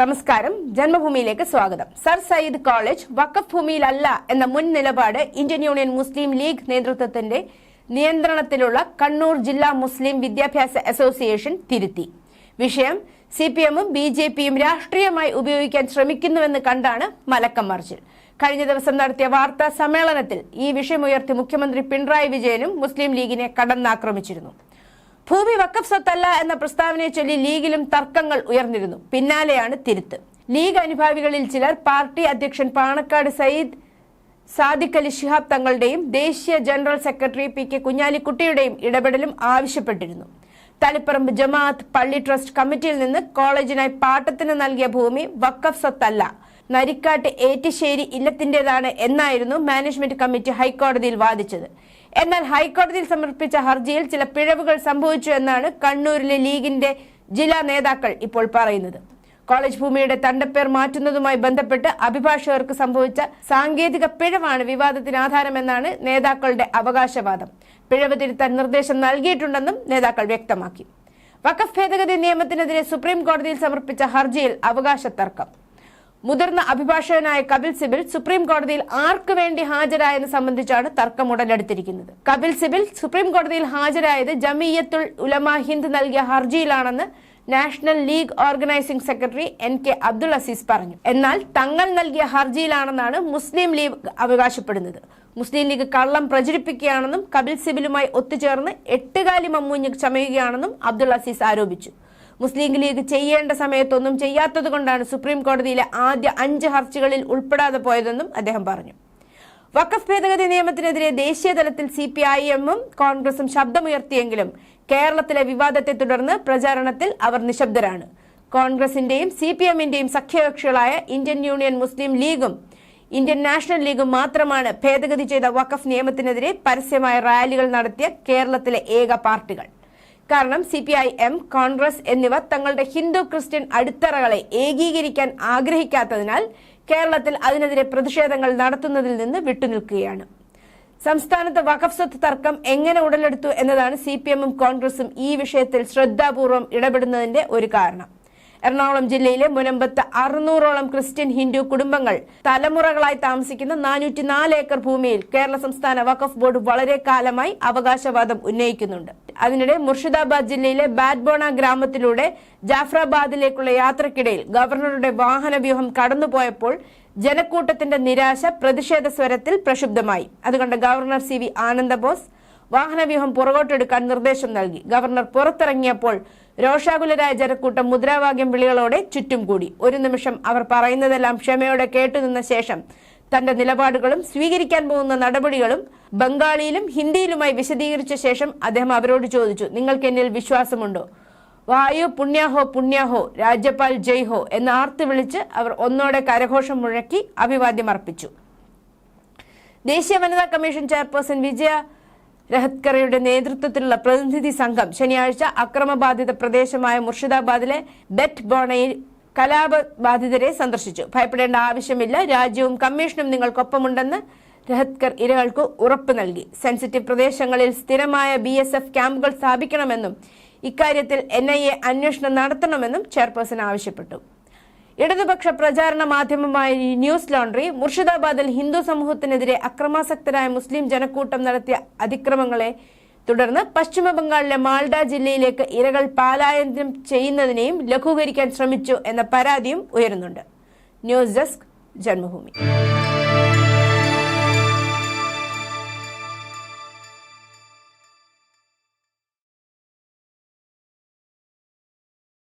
നമസ്കാരം, ജന്മഭൂമിയിലേക്ക് സ്വാഗതം. Sir Sayyid college വഖഫ് ഭൂമിയിലല്ല എന്ന മുൻ നിലപാട് ഇന്ത്യൻ യൂണിയൻ മുസ്ലിം ലീഗ് നേതൃത്വത്തിന്റെ നിയന്ത്രണത്തിലുള്ള കണ്ണൂർ ജില്ലാ മുസ്ലിം വിദ്യാഭ്യാസ അസോസിയേഷൻ തിരുത്തി. വിഷയം സിപിഎമ്മും ബിജെപിയും രാഷ്ട്രീയമായി ഉപയോഗിക്കാൻ ശ്രമിക്കുന്നുവെന്ന് കണ്ടാണ് മലക്കം മറിച്ചിൽ. കഴിഞ്ഞ ദിവസം നടത്തിയ വാർത്താ സമ്മേളനത്തിൽ ഈ വിഷയമുയർത്തി മുഖ്യമന്ത്രി പിണറായി വിജയനും മുസ്ലിം ലീഗിനെ കടന്നാക്രമിച്ചിരുന്നു. ഭൂമി വഖഫ് സ്വത്തല്ല എന്ന പ്രസ്താവനയെ ചൊല്ലി ലീഗിലും തർക്കങ്ങൾ ഉയർന്നിരുന്നു. പിന്നാലെയാണ് തിരുത്ത്. ലീഗ് അനുഭാവികളിൽ ചിലർ പാർട്ടി അധ്യക്ഷൻ പാണക്കാട് സയ്യിദ് സാദിഖ് അലി ശിഹാബ് തങ്ങളുടെയും ദേശീയ ജനറൽ സെക്രട്ടറി പി കെ കുഞ്ഞാലിക്കുട്ടിയുടെയും ഇടപെടലും ആവശ്യപ്പെട്ടിരുന്നു. തളിപ്പറമ്പ് ജമാഅത്ത് പള്ളി ട്രസ്റ്റ് കമ്മിറ്റിയിൽ നിന്ന് കോളേജിനായി പാട്ടത്തിന് നൽകിയ ഭൂമി വഖഫ് സ്വത്തല്ല, നരിക്കാട്ട് ഏറ്റിശ്ശേരി ഇല്ലത്തിന്റേതാണ് എന്നായിരുന്നു മാനേജ്മെന്റ് കമ്മിറ്റി ഹൈക്കോടതിയിൽ വാദിച്ചത്. എന്നാൽ ഹൈക്കോടതിയിൽ സമർപ്പിച്ച ഹർജിയിൽ ചില പിഴവുകൾ സംഭവിച്ചു എന്നാണ് കണ്ണൂരിലെ ലീഗിന്റെ ജില്ലാ നേതാക്കൾ ഇപ്പോൾ പറയുന്നത്. കോളേജ് ഭൂമിയുടെ തണ്ടപ്പേർ മാറ്റുന്നതുമായി ബന്ധപ്പെട്ട് അഭിഭാഷകർക്ക് സംഭവിച്ച സാങ്കേതിക പിഴവാണ് വിവാദത്തിന് ആധാരമെന്നാണ് നേതാക്കളുടെ അവകാശവാദം. പിഴവ് തിരുത്താൻ നിർദ്ദേശം നൽകിയിട്ടുണ്ടെന്നും നേതാക്കൾ വ്യക്തമാക്കി. വഖഫ് ഭേദഗതി നിയമത്തിനെതിരെ സുപ്രീം കോടതിയിൽ സമർപ്പിച്ച ഹർജിയിൽ അവകാശ തർക്കം. മുതിർന്ന അഭിഭാഷകനായ കപിൽ സിബൽ സുപ്രീം കോടതിയിൽ ആർക്ക് വേണ്ടി ഹാജരായെന്ന് സംബന്ധിച്ചാണ് തർക്കം ഉടലെടുത്തിരിക്കുന്നത്. കപിൽ സിബൽ സുപ്രീം കോടതിയിൽ ഹാജരായത് ജമിയത്തുൽ ഉലമ ഹിന്ദ് നൽകിയ ഹർജിയിലാണെന്ന് national league organising secretary NK Abdul Aziz പറഞ്ഞു. എന്നാൽ തങ്ങൾ നൽകിയ ഹർജിയിലാണെന്നാണ് മുസ്ലിം ലീഗ് അവകാശപ്പെടുന്നത്. മുസ്ലിം ലീഗ് കള്ളം പ്രചരിപ്പിക്കുകയാണെന്നും കപിൽ സിബലുമായി ഒത്തുചേർന്ന് എട്ടുകാലി മമ്മൂഞ്ഞ് ചമയുകയാണെന്നും അബ്ദുൾ അസീസ് ആരോപിച്ചു. മുസ്ലിം ലീഗ് ചെയ്യേണ്ട സമയത്തൊന്നും ചെയ്യാത്തതുകൊണ്ടാണ് സുപ്രീം കോടതിയിലെ ആദ്യ 5 ഹർജികളിൽ ഉൾപ്പെടാതെ പോയതെന്നും അദ്ദേഹം പറഞ്ഞു. വഖഫ് ഭേദഗതി നിയമത്തിനെതിരെ ദേശീയ തലത്തിൽ CPIM-ഉം കോൺഗ്രസും ശബ്ദമുയർത്തിയെങ്കിലും കേരളത്തിലെ വിവാദത്തെ തുടർന്ന് പ്രചാരണത്തിൽ അവർ നിശബ്ദരാണ്. കോൺഗ്രസിന്റെയും CPM-ന്റെയും സഖ്യകക്ഷികളായ ഇന്ത്യൻ യൂണിയൻ മുസ്ലിം ലീഗും ഇന്ത്യൻ നാഷണൽ ലീഗും മാത്രമാണ് ഭേദഗതി ചെയ്ത വഖഫ് നിയമത്തിനെതിരെ പരസ്യമായ റാലികൾ നടത്തിയ കേരളത്തിലെ ഏക പാർട്ടികൾ. കാരണം CPIM, കോൺഗ്രസ് എന്നിവ തങ്ങളുടെ ഹിന്ദു ക്രിസ്ത്യൻ അടിത്തറകളെ ഏകീകരിക്കാൻ ആഗ്രഹിക്കാത്തതിനാൽ കേരളത്തിൽ അതിനെതിരെ പ്രതിഷേധങ്ങൾ നടത്തുന്നതിൽ നിന്ന് വിട്ടുനിൽക്കുകയാണ്. സംസ്ഥാനത്ത് വഖഫ് സ്വത്ത് തർക്കം എങ്ങനെ ഉടലെടുത്തു എന്നതാണ് CPM-ഉം കോൺഗ്രസും ഈ വിഷയത്തിൽ ശ്രദ്ധാപൂർവം ഇടപെടുന്നതിന്റെ ഒരു കാരണം. എറണാകുളം ജില്ലയിലെ മുനമ്പത്ത് 600ഓളം ക്രിസ്ത്യൻ ഹിന്ദു കുടുംബങ്ങൾ തലമുറകളായി താമസിക്കുന്ന 404 ഏക്കർ ഭൂമിയിൽ കേരള സംസ്ഥാന വഖഫ് ബോർഡ് വളരെ കാലമായി അവകാശവാദം ഉന്നയിക്കുന്നുണ്ട്. അതിനിടെ മുർഷിദാബാദ് ജില്ലയിലെ ബാദ്ബോണ ഗ്രാമത്തിലൂടെ ജാഫ്രാബാദിലേക്കുള്ള യാത്രക്കിടയിൽ ഗവർണറുടെ വാഹനവ്യൂഹം കടന്നുപോയപ്പോൾ ജനക്കൂട്ടത്തിന്റെ നിരാശ പ്രതിഷേധ സ്വരത്തിൽ പ്രക്ഷുബ്ധമായി. അതുകൊണ്ട് ഗവർണർ CV ആനന്ദബോസ് വാഹനവ്യൂഹം പുറകോട്ടെടുക്കാൻ നിർദ്ദേശം നൽകി. ഗവർണർ പുറത്തിറങ്ങിയപ്പോൾ രോഷാകുലരായ ജനക്കൂട്ടം മുദ്രാവാക്യം വിളികളോടെ ചുറ്റും കൂടി. ഒരു നിമിഷം അവർ പറയുന്നതെല്ലാം ക്ഷമയോടെ കേട്ടുനിന്ന ശേഷം തന്റെ നിലപാടുകളും സ്വീകരിക്കാൻ പോകുന്ന നടപടികളും ബംഗാളിയിലും ഹിന്ദിയിലുമായി വിശദീകരിച്ച ശേഷം അദ്ദേഹം അവരോട് ചോദിച്ചു, നിങ്ങൾക്ക് എന്നിൽ വിശ്വാസമുണ്ടോ? വായു പുണ്യാഹോ പുണ്യാഹോ, രാജ്യപാൽ ജയ് ഹോ എന്ന് ആർത്ത് വിളിച്ച് അവർ ഒന്നോടെ കരഘോഷം മുഴക്കി അഭിവാദ്യം അർപ്പിച്ചു. ദേശീയ വനിതാ കമ്മീഷൻ ചെയർപേഴ്സൺ വിജയ രഹത്കറയുടെ നേതൃത്വത്തിലുള്ള പ്രതിനിധി സംഘം ശനിയാഴ്ച അക്രമബാധിത പ്രദേശമായ മുർഷിദാബാദിലെ ബെറ്റ് ബോണയിൽ കലാപബാധിതരെ സന്ദർശിച്ചു. ഭയപ്പെടേണ്ട ആവശ്യമില്ല, രാജ്യവും കമ്മീഷനും നിങ്ങൾക്കൊപ്പമുണ്ടെന്ന് രഹത്കർ ഇരകൾക്ക് ഉറപ്പ് നൽകി. സെൻസിറ്റീവ് പ്രദേശങ്ങളിൽ സ്ഥിരമായ BSF ക്യാമ്പുകൾ സ്ഥാപിക്കണമെന്നും ഇക്കാര്യത്തിൽ NIA അന്വേഷണം നടത്തണമെന്നും ചെയർപേഴ്സൺ ആവശ്യപ്പെട്ടു. ഇടതുപക്ഷ പ്രചാരണ മാധ്യമമായ ന്യൂസ് ലോണ്ടറി മുർഷിദാബാദിൽ ഹിന്ദു സമൂഹത്തിനെതിരെ അക്രമാസക്തരായ മുസ്ലിം ജനക്കൂട്ടം നടത്തിയ അതിക്രമങ്ങളെ തുടർന്ന് പശ്ചിമ ബംഗാളിലെ മാൽഡ ജില്ലയിലേക്ക് ഇരകൾ പലായനം ചെയ്യുന്നതിനെയും ലഘൂകരിക്കാൻ ശ്രമിച്ചു എന്ന പരാതിയും ഉയരുന്നുണ്ട്. News desk, Janmabhumi.